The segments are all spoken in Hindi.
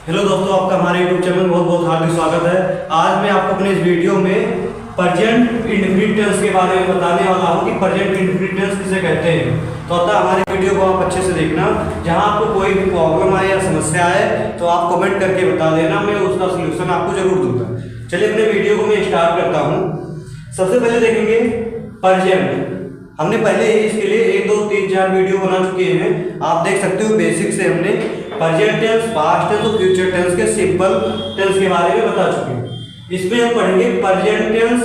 हेलो दोस्तों, आपका हमारे यूट्यूब चैनल में बहुत बहुत हार्दिक स्वागत है। आज मैं आपको अपने इस वीडियो में प्रेजेंट इंडेफिनिट टेंस के बारे में बताने वाला हूँ कि प्रेजेंट इंडेफिनिट टेंस किसे कहते हैं। तो अतः हमारे वीडियो को आप अच्छे से देखना। जहाँ आपको कोई भी प्रॉब्लम आए या समस्या आए तो आप कमेंट करके बता देना, मैं उसका सोल्यूशन आपको जरूर दूंगा। चलिए अपने वीडियो को मैं स्टार्ट करता हूँ। सबसे पहले देखेंगे प्रेजेंट। हमने पहले ही इसके लिए 1 2 3 4 वीडियो बना चुके हैं। आप देख सकते हो बेसिक से हमने प्रेजेंट टेंस, पास्ट टेंस और फ्यूचर टेंस के सिंपल टेंस के बारे में बता चुके हैं। इसमें हम पढ़ेंगे प्रेजेंट टेंस,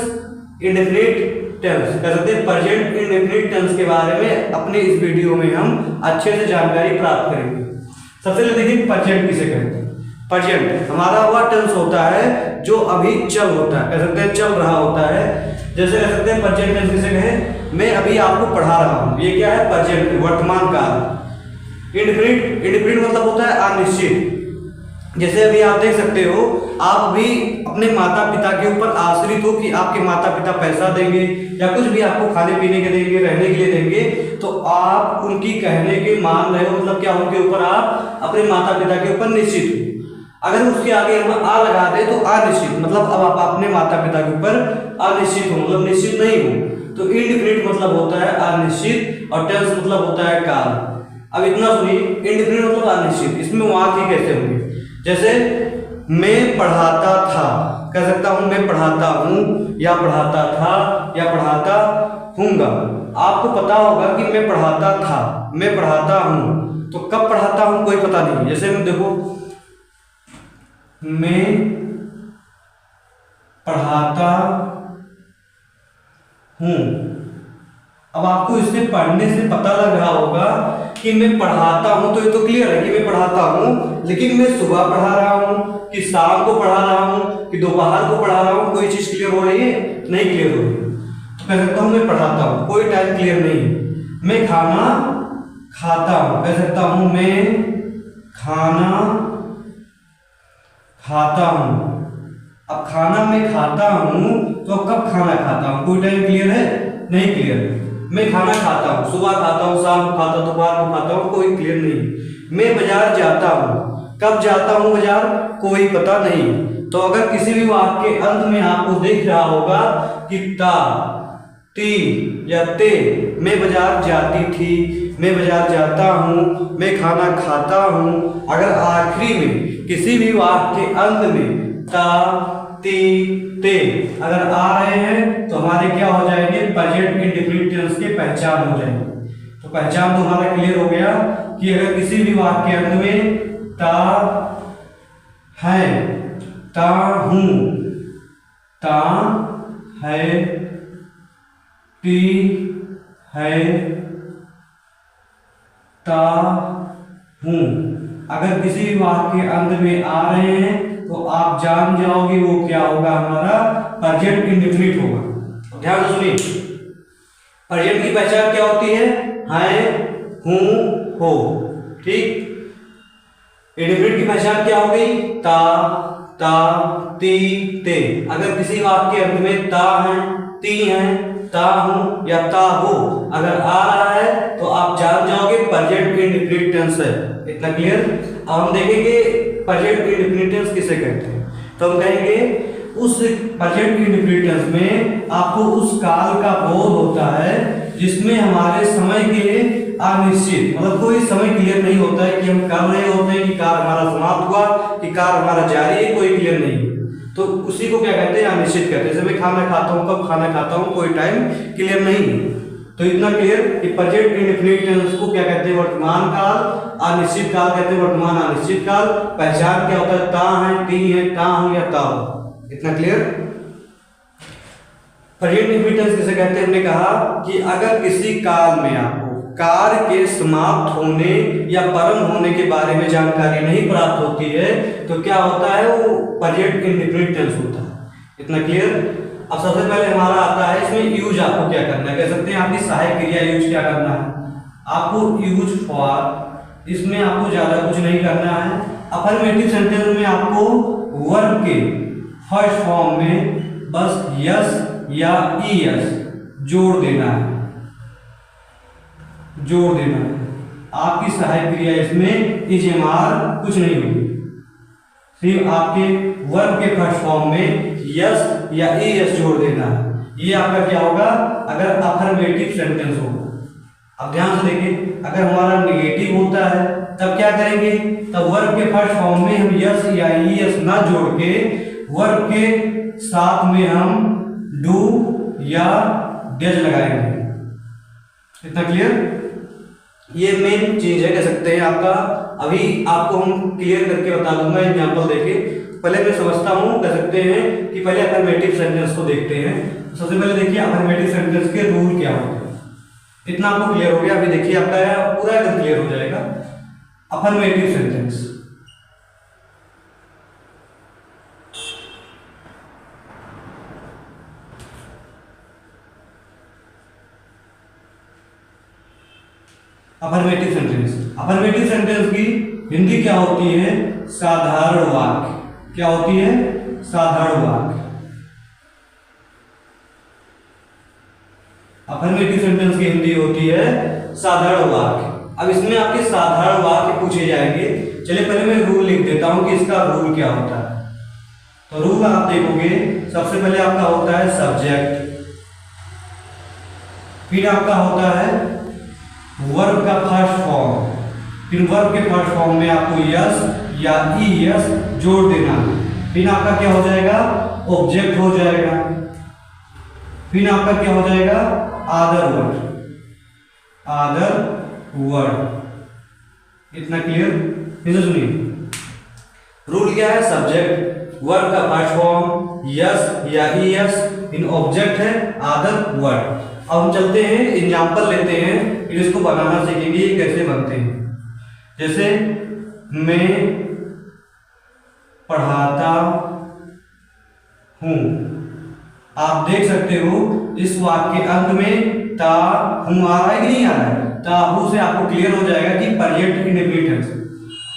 इंडेफिनिट टेंस, कह सकते हैं प्रेजेंट इंडेफिनिट टेंस के बारे में अपने इस वीडियो में हम अच्छे से जानकारी प्राप्त करेंगे। सबसे पहले देखिए प्रेजेंट किसे कहते हैं। प्रेजेंट हमारा वह टेंस होता है जो अभी चल होता है, कह सकते हैं चल रहा होता है। जैसे कह सकते हैं प्रेजेंट टेंस किसे कहें, मैं अभी आपको पढ़ा रहा हूँ, ये क्या है प्रेजेंट, वर्तमान काल। इंडेफिनिट मतलब होता है अनिश्चित। जैसे अभी आप देख सकते हो, आप भी अपने माता पिता के ऊपर आश्रित हो कि आपके माता पिता पैसा देंगे या कुछ भी आपको खाने पीने के देंगे, रहने के लिए देंगे, तो आप उनकी कहने के मान रहे हो, मतलब क्या उनके ऊपर आप अपने माता पिता के ऊपर निश्चित हो। अगर उसके आगे हम आ लगा दे तो अनिश्चित, मतलब अब आप अपने माता पिता के ऊपर अनिश्चित हो, मतलब निश्चित नहीं हो। तो इंडेफिनिट मतलब होता है अनिश्चित और टेंस मतलब होता है काल। अब इतना सुनिए, इंडेफिनिट मतलब अनिश्चित, इसमें वाक्य कैसे होंगे। जैसे मैं पढ़ाता था, कह सकता हूं मैं पढ़ाता हूं या पढ़ाता था या पढ़ाता हूंगा। आपको पता होगा कि मैं पढ़ाता था, मैं पढ़ाता हूं, तो कब पढ़ाता हूं कोई पता नहीं। जैसे मैं देखो, मैं पढ़ाता हूं। अब आपको इससे पढ़ने से पता लग रहा होगा कि मैं पढ़ाता हूं, तो ये तो क्लियर है कि मैं पढ़ाता हूं, लेकिन मैं सुबह पढ़ा रहा हूं कि शाम को पढ़ा रहा हूं कि दोपहर को पढ़ा रहा हूं, कोई चीज क्लियर हो रही है? नहीं क्लियर हो रही। तो कह सकता हूं मैं पढ़ाता हूं, कोई टाइम क्लियर नहीं है। मैं खाना खाता हूं, कह सकता हूं मैं खाना खाता हूं। अब खाना मैं खाता हूं, तो कब खाना खाता हूं कोई टाइम क्लियर है? नहीं क्लियर। मैं खाना खाता हूं, सुबह खाता हूं, शाम को खाता हूं, दोपहर को खाता हूं, कोई क्लियर नहीं। मैं बाजार जाता हूं, कब जाता हूं बाजार कोई पता नहीं। तो अगर किसी भी वाक्य के अंत में आपको दिख रहा होगा कि ता, ती या ते, मैं बाजार जाती थी, मैं बाजार जाता हूं, मैं खाना खाता हूं, अगर आखिरी में किसी भी वाक्य के अंत में ता, ती, ते अगर आ रहे हैं तो हमारे क्या हो जाएंगे, प्रेजेंट इंडेफिनिट टेंस के पहचान हो जाएंगे। तो पहचान तो हमारा क्लियर हो गया कि अगर किसी भी वाक्य अंत में ता है, ता हूं, ता है, ती है, ता हूं, अगर किसी भी वाक्य के अंत में आ रहे हैं तो आप जान जाओगे वो क्या होगा, हमारा प्रेजेंट इंडेफिनिट होगा। ध्यान से सुनिए, प्रेजेंट की पहचान क्या होती है? हूं, हो, ठीक। इंडेफिनिट की पहचान क्या हो गई? ता, ता, ती, ते। अगर किसी वाक्य के अंत में ता है, ती है, ता हूं या ता हो अगर आ रहा है तो आप जान जाओगे प्रेजेंट इंडेफिनिट टेंस है। इतना क्लियर? अब हम देखेंगे प्रेजेंट इंडेफिनिट टेंस किसे कहते हैं। तो हम कहेंगे उस प्रेजेंट इंडेफिनिट टेंस में आपको उस काल का बोध होता है जिसमें हमारे समय के अनिश्चित, मतलब कोई समय क्लियर नहीं होता है कि हम कर रहे होते हैं कि कार्य हमारा समाप्त हुआ कि कार्य हमारा जारी है, कोई क्लियर नहीं। तो उसी को क्या कहते हैं? अनिश्चित कहते हैं। जैसे मैं खाना खाता हूं, कब खाना खाता हूं कोई टाइम क्लियर नहीं। तो इतना क्लियर कि प्रेजेंट इंडेफिनिट टेंस को क्या कहते हैं? वर्तमान काल। अनिश्चित काल कहते हैं वर्तमान अनिश्चित काल। पहचान क्या होता है? ता है, ती है, ता हूं या ता हो। इतना क्लियर? प्रेजेंट इंडेफिनिट टेंस किसे कहते हैं? हमने कहा कि अगर किसी काल में आपको कार्य के समाप्त होने या परम होने के बारे में जानकारी नहीं प्राप्त होती है तो क्या होता है? वो प्रेजेंट इंडेफिनिट टेंस होता है। इतना क्लियर? अब सबसे पहले हमारा आता है इसमें यूज, आपको क्या करना है, कह सकते हैं आपकी सहायक क्रिया यूज क्या करना है आपको, यूज फॉर। इसमें आपको ज्यादा कुछ नहीं करना है। अफर्मेटिव सेंटेंस में आपको वर्ब के फर्स्ट फॉर्म में बस यस या ईएस जोड़ देना है, जोड़ देना है। आपकी सहायक क्रिया इसमें इज एम आर कुछ नहीं होगी। सिर्फ आपके वर्ब के फर्स्ट फॉर्म में यस या एस जोड़ देना है। ये आपका क्या होगा अगर अफर्मेटिव सेंटेंस होगा। अब ध्यान से देखिए, अगर हमारा नेगेटिव होता है तब क्या करेंगे, तब वर्ब के फर्स्ट फॉर्म में हम यस या एस ना जोड़ के वर्ब के साथ में हम डू या डज लगाएंगे। इतना क्लियर? ये मेन चीज है, कह सकते हैं आपका। अभी आपको हम क्लियर करके बता दूंगा एग्जांपल देके। पहले मैं समझता हूँ, कह सकते हैं कि पहले अफर्मेटिव सेंटेंस को देखते हैं। सबसे पहले देखिए अफर्मेटिव सेंटेंस के रूल क्या होते हैं। इतना आपको क्लियर हो गया। अभी देखिए आपका पूरा एकदम क्लियर हो जाएगा। Affirmative sentence, affirmative sentence, affirmative sentence की हिंदी क्या होती है, साधारण वाक्य। क्या होती है, साधारण वाक्य। अफर्मेटिव सेंटेंस की हिंदी होती है साधारण वाक्य। अब इसमें आपके साधारण वाक्य पूछे जाएंगे। चलिए पहले मैं रूल लिख देता हूं कि इसका रूल क्या होता है। तो रूल आप देखोगे, सबसे पहले आपका होता है सब्जेक्ट, फिर आपका होता है वर्ब का फर्स्ट फॉर्म, फिर वर्ब के फर्स्ट फॉर्म में आपको यस या ईएस जोड़ देना, फिर आपका क्या हो जाएगा, ऑब्जेक्ट हो जाएगा, फिर आपका क्या हो जाएगा, अदर वर्ड, अदर वर्ड। इतना क्लियर? इसे सुनिए, रूल क्या है, सब्जेक्ट, वर्ब का फर्स्ट फॉर्म यस या ईएस, इन ऑब्जेक्ट है अदर वर्ड। अब हम चलते हैं एग्जांपल लेते हैं, फिर इसको बनाना सीखेंगे ये कैसे बनते हैं। जैसे मैं पढ़ाता हूं, आप देख सकते हो इस वाक्य के अंत में ता हूं आ रहा है कि नहीं आ रहा है। ता हूं से आपको क्लियर हो जाएगा कि प्रेजेंट इंडेफिनिट टेंस।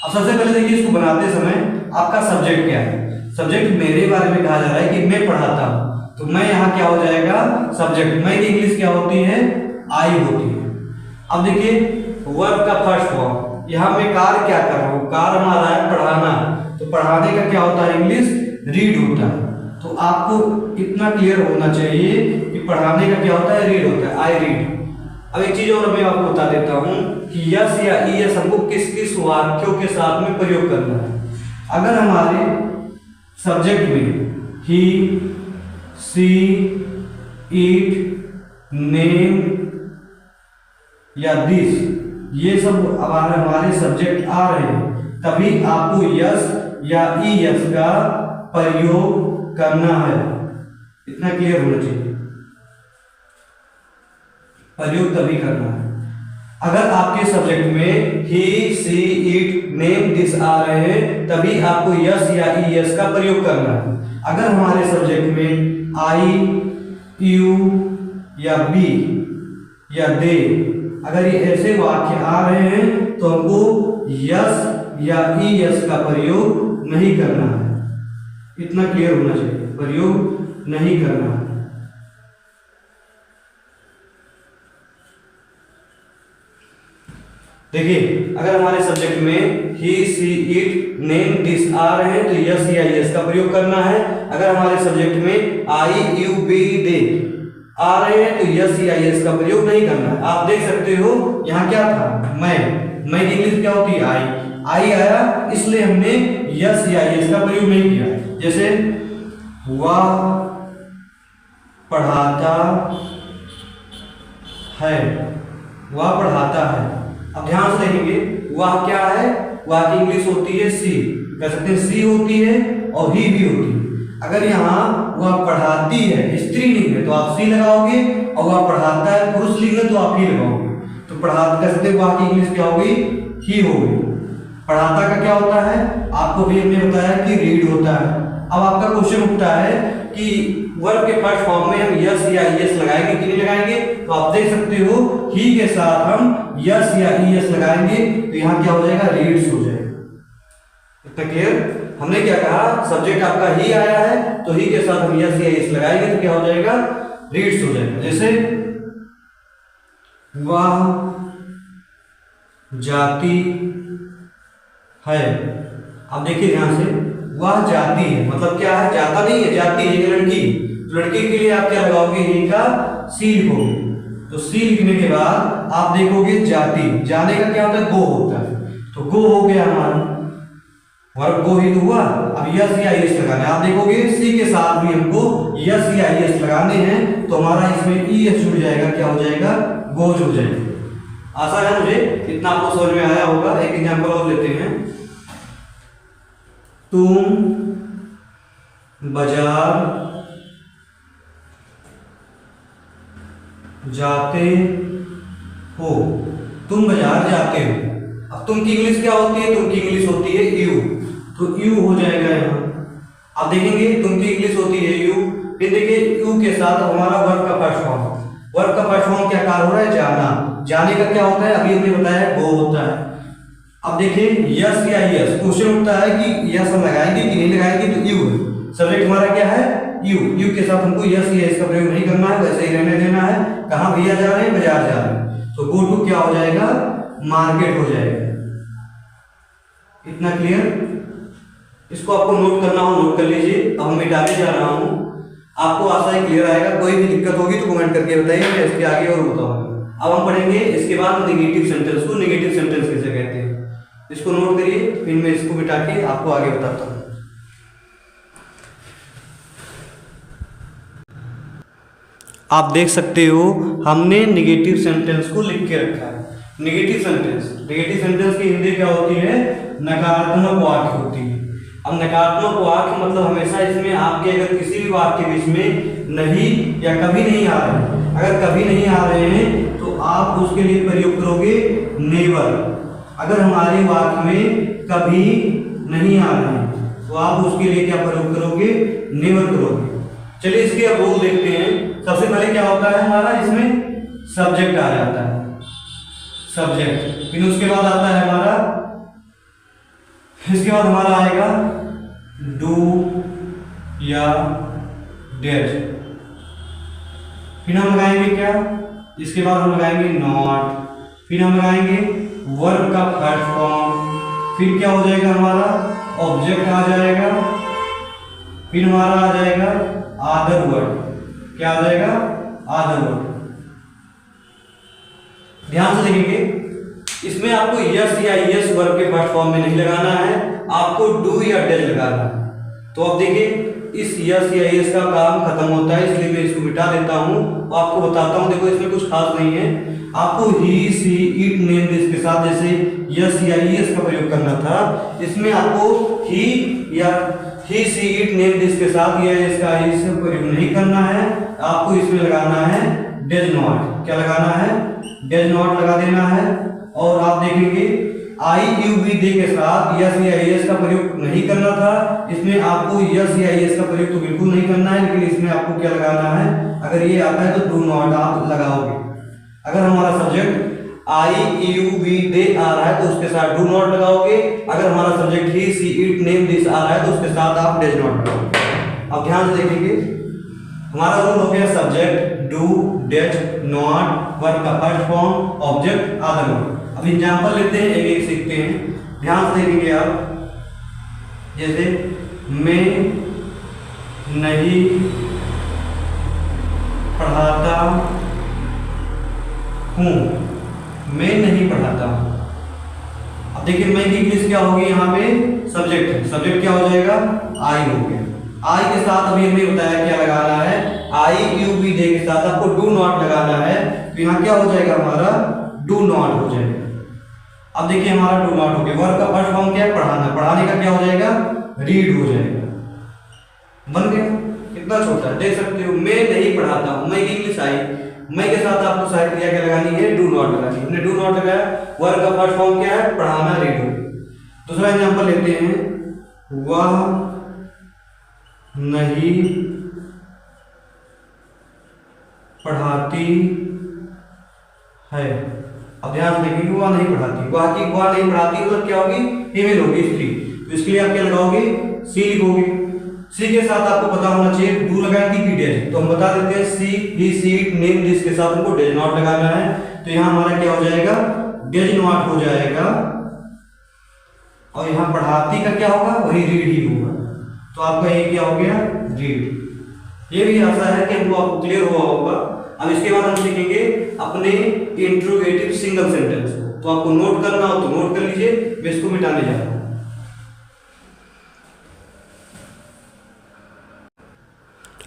अब सबसे पहले देखिए इसको बनाते समय आपका सब्जेक्ट क्या है। सब्जेक्ट मेरे बारे में कहा जा रहा है कि मैं पढ़ाता हूं, तो मैं यहाँ क्या हो जाएगा, सब्जेक्ट। मैं की इंग्लिश क्या होती है, आई होती है। अब देखिए वर्ब का फर्स्ट फॉर्म, यहाँ मैं कार्य क्या कर रहा हूँ, कार्य हमारा है पढ़ाना, तो पढ़ाने का क्या होता है, इंग्लिश रीड होता है। तो आपको इतना क्लियर होना चाहिए कि पढ़ाने का क्या होता है, रीड होता है, आई रीड। अब एक चीज और मैं आपको बता देता हूँ कि यस या ईएस हमको किस किस वाक्यों के साथ में प्रयोग करना है। अगर हमारे सब्जेक्ट में ही, सी, इट, नेम या दिस, ये सब हमारे सब्जेक्ट आ रहे हैं, तभी आपको यस या ईएस का प्रयोग करना है। इतना क्लियर होना चाहिए, प्रयोग तभी करना है। अगर आपके सब्जेक्ट में ही, सी, इट, नेम, दिस आ रहे हैं, तभी आपको यस या ईएस का प्रयोग करना है। अगर हमारे सब्जेक्ट में आई, यू या बी या दे, अगर ये ऐसे वाक्य आ रहे हैं तो हमको यस या ईएस का प्रयोग नहीं करना है। इतना क्लियर होना चाहिए, प्रयोग नहीं करना है। देखिए अगर हमारे सब्जेक्ट में ही, सी, इट, नेम, दिस आ रहे हैं तो यस या ईएस का प्रयोग करना है। अगर हमारे सब्जेक्ट में आई, यू, बी, दे आ रहे हैं तो यस या ईएस का प्रयोग नहीं करना है। आप देख सकते हो यहाँ क्या था, मैं की इंग्लिश क्या होती है, आई आया, इसलिए हमने यस या ईएस का प्रयोग नहीं किया। जैसे वह पढ़ाता है, वह पढ़ाता है। अब ध्यान से देखेंगे, वह क्या है, वह की इंग्लिश होती है सी, कह सकते हैं सी होती है और ही भी होती है। अगर यहाँ वह पढ़ाती है, स्त्रीलिंग है, तो आप सी लगाओगे, और वह पढ़ाता है पुरुषलिंग है तो आप ही लगाओगे। तो पढ़ाता कह सकते हैं वह की इंग्लिश क्या होगी, ही होगी। पढ़ाता का क्या होता है, आपको भी हमने बताया कि रीड होता है। अब आपका क्वेश्चन उठता है कि वर्ब के फर्स्ट फॉर्म में हम यस या ईएस लगाएंगे कि नहीं लगाएंगे। तो आप देख सकते हो ही के साथ हम यस या ईएस लगाएंगे तो यहाँ क्या हो जाएगा, रीड्स हो जाएगा। इतना क्लियर? हमने क्या कहा, सब्जेक्ट आपका ही आया है तो ही के साथ हम यस या ईएस लगाएंगे तो क्या हो जाएगा, रीड्स हो जाएगा। जैसे वह जाती है, अब देखिए ध्यान से, वह जाती है, मतलब क्या है, जाता नहीं है, जाती है, लड़की। तो लड़की के लिए आप क्या लगाओगे, ही का सी लिखोगे। तो सी लिखने के बाद आप देखोगे जाती, जाने का क्या होता है, गो होता है। तो गो हो गया हमारा वर्ब, गो ही तो हुआ। अब यस या एस लगाना है। आप देखोगे सी के साथ भी हमको यस या एस लगाने हैं, तो हमारा इसमें ई एस जुड़ जाएगा, क्या हो जाएगा, गोज हो जाएगा। आशा है मुझे इतना आपको समझ में आया होगा। एक एग्जांपल और लेते हैं। तुम बाजार जाते हो, तुम बाजार जाते हो। अब तुम की इंग्लिश क्या होती है, तुम की इंग्लिश होती है यू, तो यू हो जाएगा यहाँ। अब देखेंगे तुम की इंग्लिश होती है यू, फिर देखिए यू के साथ हमारा वर्ब का फर्स्ट फॉर्म, वर्ब का फर्स्ट फॉर्म क्या कार्य हो रहा है, जाना। जाने का क्या होता है, अभी हमने बताया गो होता है। अब देखिए यस या यस, क्वेश्चन उठता है कि यस हम लगाएंगे कि नहीं लगाएंगे, तो यू है सब्जेक्ट हमारा, क्या है, यू। यू के साथ हमको यस या इसका प्रयोग नहीं करना है, वैसे ही रहने देना है। कहाँ भैया जा रहे हैं, बाजार जा रहे हैं, तो गो टू क्या हो जाएगा, मार्केट हो जाएगा। इतना क्लियर? इसको आपको नोट करना हो नोट कर लीजिए। अब मैं मिटाने जा रहा हूँ, आपको आशा है क्लियर आएगा। कोई भी दिक्कत होगी तो कमेंट करके बताइए, मैं इसके आगे और बताऊंगा। अब हम पढ़ेंगे इसके बाद नेगेटिव सेंटेंस को। नेगेटिव सेंटेंस किसे कहते हैं, इसको नोट करिए, फिर मैं इसको मिटा के आपको आगे बताता हूँ। आप देख सकते हो हमने नेगेटिव सेंटेंस को लिख के रखा है। नेगेटिव सेंटेंस की हिंदी क्या होती है, नकारात्मक वाक्य होती है। अब नकारात्मक वाक्य मतलब हमेशा इसमें आपके अगर किसी भी वाक्य के बीच में नहीं या कभी नहीं आ रहे हैं, अगर कभी नहीं आ रहे हैं तो आप उसके लिए प्रयोग करोगे नेवर। अगर हमारे वाक्य में कभी नहीं आ रहे हैं तो आप उसके लिए क्या प्रयोग करोगे, नेवर करोगे। चलिए इसके अब रूल देखते हैं। सबसे पहले क्या होता है हमारा, इसमें सब्जेक्ट आ जाता है, सब्जेक्ट। फिर उसके बाद आता है हमारा, इसके बाद हमारा आएगा डू या डेज। फिर हम लगाएंगे क्या, इसके बाद हम लगाएंगे नॉट। फिर हम लगाएंगे वर्ब का फर्स्ट फॉर्म। फिर क्या हो जाएगा हमारा, ऑब्जेक्ट आ जाएगा। फिर हमारा आ जाएगा अदर वर्ड। क्या आ जाएगा, अदर वर्ड। ध्यान से देखेंगे, इसमें आपको यस या यस वर्ब के फर्स्ट फॉर्म में नहीं लगाना है, आपको डू या डज लगाना है। तो अब देखिए इस यस या यस का काम खत्म होता है, इसलिए मैं इसको मिटा देता हूं और आपको बताता हूं। देखो इसमें कुछ खास नहीं है, आपको ही सी इट नेम दिस के साथ जैसे यस या यस का प्रयोग करना था, इसमें आपको ही या ही सी इट नेम दिस के साथ या इसका इसका प्रयोग नहीं करना है। आपको इसमें लगाना है डज नॉट। क्या लगाना है, डज नॉट लगा देना है। और आप देखेंगे आई यू वी दे के साथ यस या यस का प्रयोग नहीं करना था, इसमें आपको यस या यस का प्रयोग तो बिल्कुल नहीं करना है, लेकिन इसमें आपको क्या लगाना है, अगर ये आता है तो डू नॉट आप लगाओगे। अगर हमारा सब्जेक्ट आई यू वी दे आ रहा है तो उसके साथ डू नॉट लगाओगे। अगर हमारा subject he she it name this आ रहा है तो उसके साथ आप डज नॉट लगाओगे। अब ध्यान से देखेंगे, हमारा रूल हो गया subject do does not, verb का first form, object, other word. अब एग्जांपल लेते हैं, एक एक सीखते हैं। ध्यान से देखेंगे आप, जैसे मैं नहीं पढ़ाता हूँ, मैं नहीं पढ़ाता हूँ। अब देखिए मैं की इंग्लिश क्या होगी, यहाँ पे सब्जेक्ट है, सब्जेक्ट क्या हो जाएगा, आई हो गया। आई के साथ अभी हमने बताया क्या लगाना है, आई यू वी दे के साथ आपको डू नॉट लगाना है। तो यहाँ क्या हो जाएगा हमारा, डू नॉट हो जाएगा। अब देखिए हमारा डू नॉट हो गया। वर्ब का फर्स्ट फॉर्म क्या है, पढ़ाना। पढ़ाने का क्या हो जाएगा, रीड हो जाएगा। बन गया, कितना छोटा है, देख सकते हो। मैं नहीं पढ़ाता हूँ, मैं की इंग्लिश आई, मैं के साथ आपको सहायक क्रिया क्या लगानी है, डू नॉट लगानी है। हमने डू नॉट लगाया, वर्ब का फर्स्ट फॉर्म क्या है, पढ़ाना, रीड हो। दूसरा एग्जांपल लेते हैं, वह नहीं पढ़ाती है। अब ध्यान से देखिए, वह नहीं पढ़ाती, वह नहीं पढ़ाती मतलब क्या होगी, फीमेल होगी, स्त्री। तो इसके लिए आप क्या लगाओगे, सी लिखोगे। सी के साथ आपको पता होना चाहिए डू लगाएंगे कि डेज, तो हम बता देते हैं सी ही सी इट नेम दिस के साथ हमको डेज नॉट लगाना है। तो यहाँ हमारा क्या हो जाएगा, डेज नॉट हो जाएगा। और यहाँ पढ़ाती का क्या होगा, वही रीड ही होगा। तो आपका ये क्या हो गया, रीड। ये भी आशा है कि हमको आपको क्लियर हुआ होगा। अब इसके बाद हम सीखेंगे अपने इंट्रोगेटिव सिंगल सेंटेंस को। तो आपको नोट करना हो तो नोट कर लीजिए, मैं इसको मिटाने जा रहा हूं।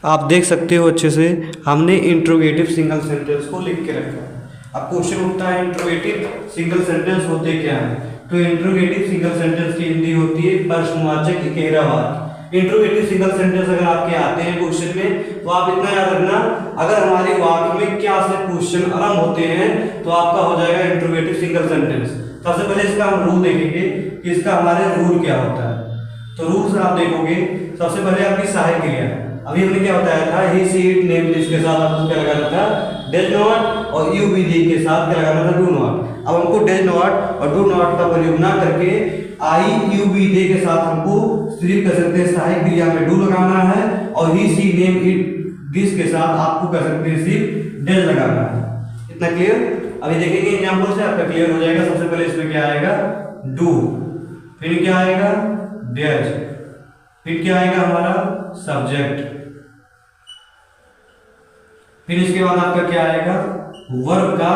आप देख सकते हो अच्छे से हमने इंट्रोगेटिव सिंगल सेंटेंस को लिख के रखा है। अब क्वेश्चन उठता है इंट्रोगेटिव सिंगल सेंटेंस होते क्या है। तो इंट्रोगेटिव सिंगल सेंटेंस की हिंदी होती है प्रश्नवाचक इकेरावाक्य। इंट्रोगेटिव सिंगल सेंटेंस अगर आपके आते हैं क्वेश्चन में तो आप इतना याद रखना, अगर हमारे वाक्य में क्या से क्वेश्चन आरंभ होते हैं तो आपका हो जाएगा इंट्रोगेटिव सिंगल सेंटेंस। सबसे पहले इसका हम रूल देखेंगे कि इसका हमारे रूल क्या होता है। तो रूल्स आप देखोगे, सबसे पहले आपकी सहायक क्रिया। अभी हमने क्या बताया था, ही सी इट नेम इसके साथ आपको क्या लगाना था, डज नॉट, और यू बी डी के साथ क्या लगाना था, डू नॉट। अब हमको डज नॉट और डू नॉट का प्रयोग ना करके आई यू बी डे के साथ हमको सिर्फ कर सकते हैं सहायक क्रिया में डू लगाना है, और ही सी नेम इट दिस के साथ आपको कर सकते हैं सिर्फ डज लगाना है। इतना क्लियर। अभी देखेंगे एग्जांपल से आपका क्लियर हो जाएगा। सबसे पहले इसमें क्या आएगा, डू, फिर क्या आएगा, डज, फिर क्या आएगा हमारा सब्जेक्ट, फिर इसके बाद आपका क्या आएगा वर्ब का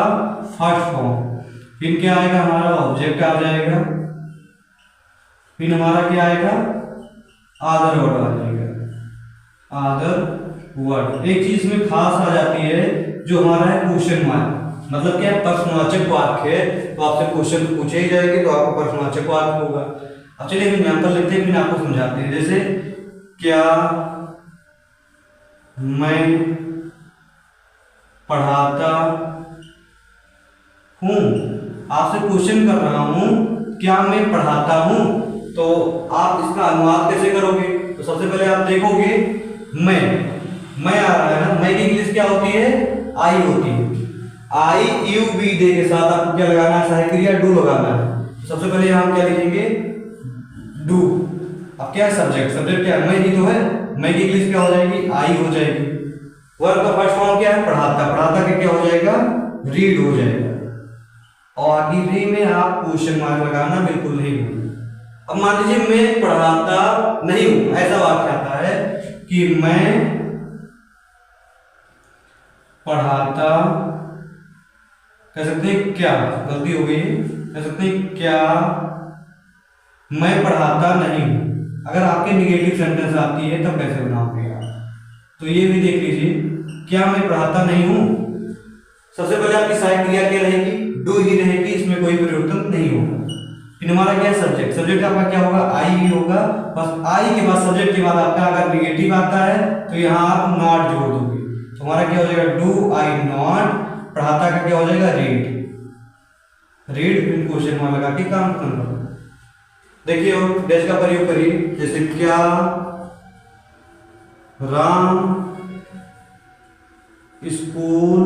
फर्स्ट फॉर्म, फिर क्या आएगा हमारा ऑब्जेक्ट आ जाएगा, फिर हमारा क्या आएगा आदर वर्ड आ जाएगा, आदर वर्ड। एक चीज में खास आ जाती है जो हमारा है क्वेश्चन मार्क, मतलब क्या प्रश्नवाचक वाक्य है तो आपसे क्वेश्चन पूछे ही जाएंगे तो आपको प्रश्नवाचक वाक्य होगा। अब चलिए एग्जांपल लेते हैं फिर आपको समझाते हैं। जैसे क्या मैं पढ़ाता हूं, आपसे क्वेश्चन कर रहा हूं क्या मैं पढ़ाता हूं, तो आप इसका अनुवाद कैसे करोगे। तो सबसे पहले आप देखोगे मैं आ रहा है ना, मैं की इंग्लिश क्या होती है, आई होती है। आई यू बी डे के साथ आपको क्या लगाना है, सहायक क्रिया डू लगाना है। सबसे पहले हम क्या लिखेंगे, डू। अब क्या है सब्जेक्ट, सब्जेक्ट क्या है, मैं ही तो है, मैं की इंग्लिश क्या हो जाएगी, आई हो जाएगी। वर्ब का फर्स्ट फॉर्म क्या है, पढ़ाता, पढ़ाता का क्या हो जाएगा, रीड हो जाएगा। और आगे री में आप क्वेश्चन मार्क लगाना बिल्कुल नहीं भूलना। अब मान लीजिए मैं पढ़ाता नहीं हूं, ऐसा वाक्य आता है कि मैं पढ़ाता, कह सकते हैं क्या, गलती हो गई, कह सकते हैं क्या मैं पढ़ाता नहीं हूं। अगर आपके निगेटिव सेंटेंस आती है तब कैसे बनाओगे आप, तो ये भी देख लीजिए, क्या मैं पढ़ाता नहीं हूं। सबसे पहले आपकी सहायक क्रिया क्या रहेगी, डू ही रहेगी, इसमें कोई परिवर्तन नहीं होगा। फिर हमारा क्या है सब्जेक्ट, सब्जेक्ट आपका क्या होगा, आई ही होगा। बस आई के बाद सब्जेक्ट के बाद आपका अगर निगेटिव आता है तो यहाँ आप नॉट जोड़ दोगे, तो हमारा क्या हो जाएगा, डू आई नॉट, पढ़ाता का क्या हो जाएगा, रीड, रीड, फिर क्वेश्चन मार्क लगा के काम करना। देखिए डैश का प्रयोग करिए, जैसे क्या राम स्कूल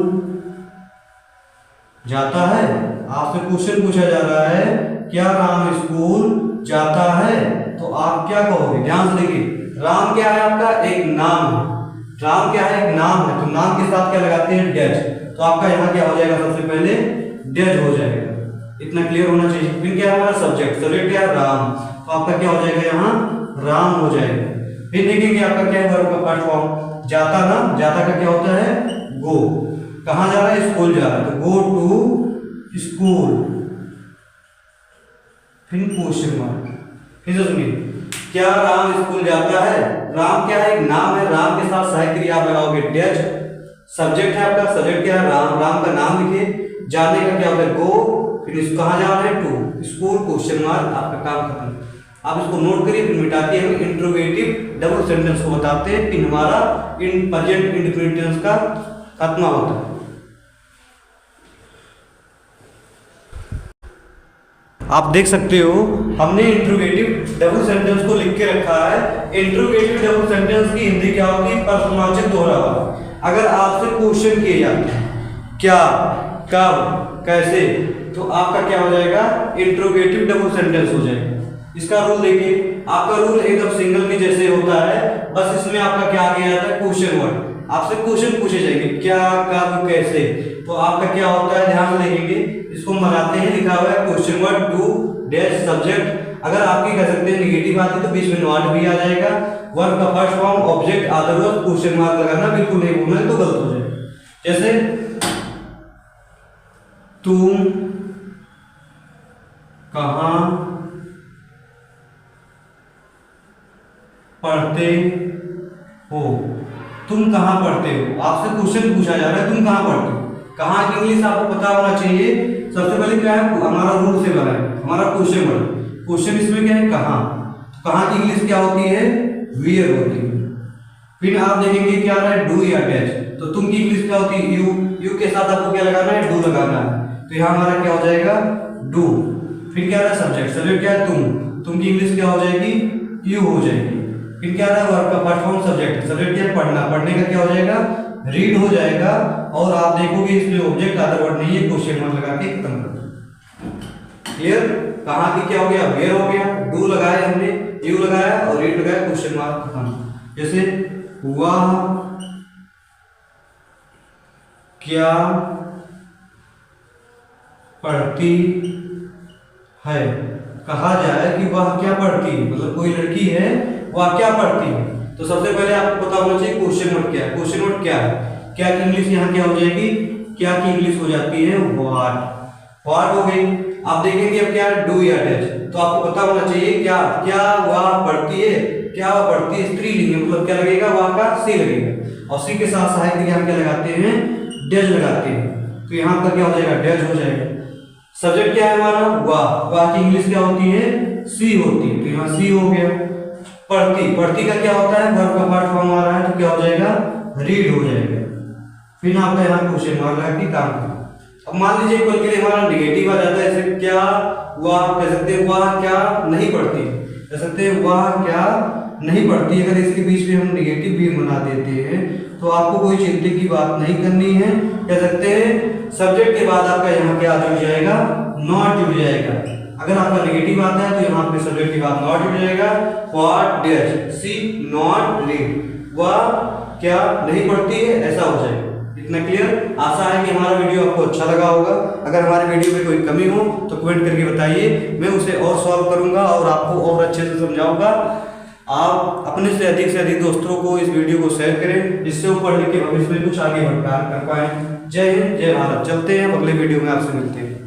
जाता है। आपसे क्वेश्चन पूछा जा रहा है क्या राम स्कूल जाता है, तो आप क्या कहोगे, ध्यान से देखिए। राम क्या है आपका, एक नाम है, राम क्या है, एक नाम है, तो नाम के साथ क्या लगाते हैं, डैश, तो आपका यहाँ क्या हो जाएगा, सबसे पहले डैश हो जाएगा। इतना क्लियर होना चाहिए। फिर क्या है हमारा सब्जेक्ट, सब्जेक्ट क्या है, राम, तो आपका क्या हो जाएगा, यहाँ राम हो जाएगा। फिर देखेंगे आपका क्या है वर्ब का फर्स्ट फॉर्म, जाता ना, जाता का क्या होता है, गो, कहाँ जा रहा है, स्कूल जा रहा है, तो गो टू स्कूल, फिर क्वेश्चन मार्क। फिर से सुनिए, क्या राम स्कूल जाता है, राम क्या है, एक नाम है, राम के साथ सहायक क्रिया आप लगाओगे डैश, सब्जेक्ट है आपका, सब्जेक्ट क्या है, राम, राम का नाम लिखिए, जाने का क्या होता है, गो, फिर कहाँ जा रहे हैं, टू स्कूल, क्वेश्चन मार्क, आपका काम खत्म। आप इसको नोट करिए, फिर मिटाते हैं। हम इंट्रोगेटिव डबल सेंटेंस को बताते हैं, फिर हमारा इन प्रेजेंट इंडेफिनिट टेंस का खात्मा होता है। आप देख सकते हो हमने इंट्रोगेटिव डबल सेंटेंस को लिख के रखा है। इंट्रोगेटिव डबल सेंटेंस की हिंदी क्या होती है, प्रश्नवाचक दोहरावाक्य। अगर आपसे क्वेश्चन किए जाते हैं क्या, कब, कैसे, तो आपका क्या हो जाएगा, इंट्रोगेटिव डबल सेंटेंस हो जाएगा। इसका रूल देखिए, आपका रूल एकदम सिंगल के जैसे होता है, बस इसमें आपका क्या आ गया था, क्वेश्चन वर्ड। आपसे क्वेश्चन पूछे जाएंगे क्या, कब, कैसे, तो आपका क्या होता है, ध्यान से देखेंगे, इसको बनाते हैं, लिखा हुआ है question word, do dash subject, अगर आपकी कह सकते हैं निगेटिव आती तो बीच में नॉट भी आ जाएगा। वर्ब का first form object otherwise question mark लगाना बिल्कुल नहीं बोलना है, तो गलत हो जाएगा। जैसे तुम कहां पढ़ते हो, तुम कहां पढ़ते हो, आपसे क्वेश्चन पूछा जा रहा है तुम कहां पढ़ते हो। कहां की इंग्लिश आपको पता होना चाहिए। सबसे पहले क्या है, हमारा रूल से बना है, हमारा क्वेश्चन बना। क्वेश्चन इसमें क्या है, कहां। कहां की इंग्लिश क्या होती है, वेयर होती है। फिर आप देखेंगे क्या आ रहा है, डू या डैश। तो तुम की इंग्लिश क्या होती है, यू। यू के साथ आपको क्या लगाना है, डू लगाना है। तो यहाँ हमारा क्या हो जाएगा, डू। फिर क्या आ रहा है, सब्जेक्ट। सब्जेक्ट क्या है, तुम की इंग्लिश क्या हो जाएगी, यू हो जाएगी। फिर क्या आ रहा है, वर्ब का फर्स्ट फॉर्म सब्जेक्ट। सब्जेक्ट क्या है, पढ़ना। पढ़ने का क्या हो जाएगा, रीड हो जाएगा। और आप देखोगे इसमें ऑब्जेक्ट अदर वर्ड नहीं है, क्वेश्चन मार्क लगा के खत्म कर दो। क्लियर। कहां की क्या हो गया, वेयर हो गया, डू लगाया हमने, यू लगाया और रीड लगाया, क्वेश्चन मार्क खत्म। जैसे वह क्या पढ़ती है, कहा जाए कि वह क्या पढ़ती है, मतलब कोई लड़की है वह क्या पढ़ती है। तो सबसे पहले आपको पता होना चाहिए क्वेश्चन वर्ड क्या है। क्वेश्चन वर्ड क्या है, क्या की इंग्लिश यहाँ क्या हो जाएगी, क्या की इंग्लिश हो जाती है, व्हाट। व्हाट हो गई। आप देखेंगे अब क्या, डू या डैश। तो आपको पता होना चाहिए क्या क्या वह पढ़ती है, क्या वह पढ़ती है स्त्रीलिंग, मतलब क्या लगेगा, वह का सी लगेगा। और सी के साथ सहायक यहाँ क्या लगाते हैं, डैश लगाते हैं। तो यहाँ पर क्या हो जाएगा, डैश हो जाएगा। सब्जेक्ट क्या है हमारा, वाह की इंग्लिश क्या होती है, सी होती है। तो यहाँ सी हो गया। पढ़ती, पढ़ती का क्या होता है, वर्ब का फर्स्ट फॉर्म आ रहा है, तो क्या हो जाएगा, रीड हो जाएगा। फिर आपका यहाँ क्वेश्चन मार्क लगा के काम करें। अब मान लीजिए कल के लिए हमारा निगेटिव आ जाता है, जैसे क्या वह, कह सकते हैं वह क्या नहीं पढ़ती, कह सकते हैं वह क्या नहीं पढ़ती। अगर इसके बीच में हम निगेटिव भी बना देते हैं तो आपको कोई चिंता की बात नहीं करनी है। कह सकते हैं सब्जेक्ट के बाद आपका यहाँ क्या जुड़ जाएगा, नॉट जुड़ जाएगा। अगर आपका नेगेटिव आता है तो यहाँ पे सब्जेक्ट के बाद नॉट जुड़ जाएगा। What dash C note read, वह क्या नहीं पढ़ती है, ऐसा हो जाएगा। इतना क्लियर। आशा है कि हमारा वीडियो आपको अच्छा लगा होगा। अगर हमारे वीडियो में कोई कमी हो तो कमेंट करके बताइए, मैं उसे और सॉल्व करूंगा और आपको और अच्छे से समझाऊंगा। आप अपने से अधिक दोस्तों को इस वीडियो को शेयर करें, जिससे वो पढ़ लिख के भविष्य में कुछ आगे बढ़ कर पाए। जय हिंद, जय भारत। चलते हैं, अगले वीडियो में आपसे मिलते हैं।